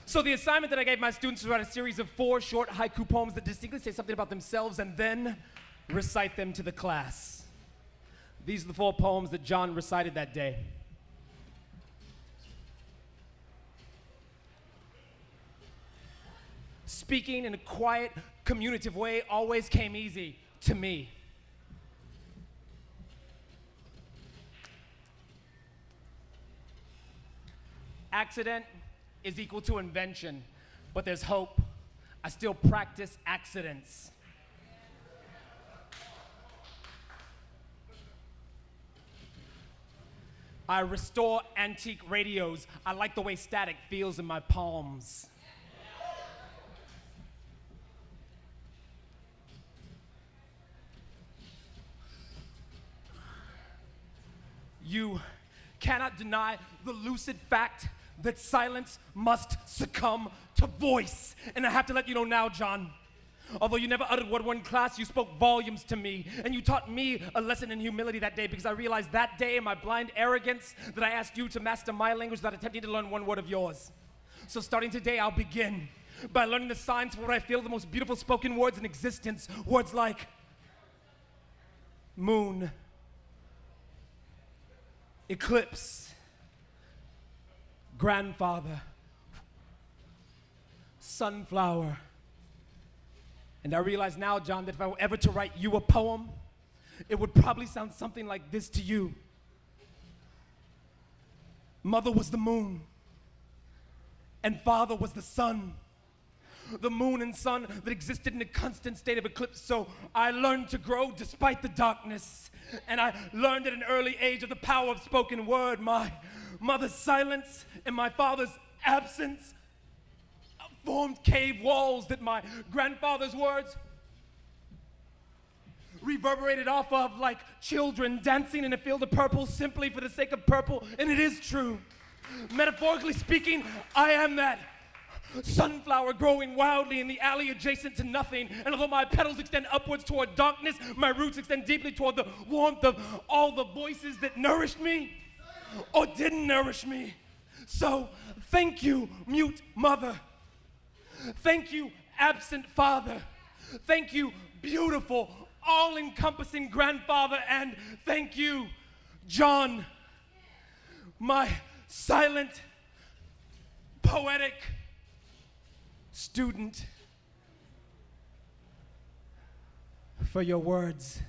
So the assignment that I gave my students was write a series of 4 short haiku poems that distinctly say something about themselves and then recite them to the class. These are the 4 poems that John recited that day. Speaking in a quiet, communicative way always came easy to me. Accident is equal to invention, but there's hope. I still practice accidents. I restore antique radios. I like the way static feels in my palms. You cannot deny the lucid fact that silence must succumb to voice. And I have to let you know now, John, although you never uttered word one class, you spoke volumes to me. And you taught me a lesson in humility that day, because I realized that day in my blind arrogance that I asked you to master my language without attempting to learn one word of yours. So starting today, I'll begin by learning the signs for what I feel the most beautiful spoken words in existence. Words like moon, eclipse, grandfather, sunflower. And I realize now, John, that if I were ever to write you a poem, it would probably sound something like this to you. Mother was the moon, and father was the sun. The moon and sun that existed in a constant state of eclipse. So I learned to grow despite the darkness. And I learned at an early age of the power of spoken word. My mother's silence and my father's absence formed cave walls that my grandfather's words reverberated off of like children dancing in a field of purple simply for the sake of purple. And it is true. Metaphorically speaking, I am that sunflower growing wildly in the alley adjacent to nothing. And although my petals extend upwards toward darkness, my roots extend deeply toward the warmth of all the voices that nourished me or didn't nourish me. So thank you, mute mother. Thank you, absent father. Thank you, beautiful, all-encompassing grandfather. And thank you, John, my silent, poetic student, for your words.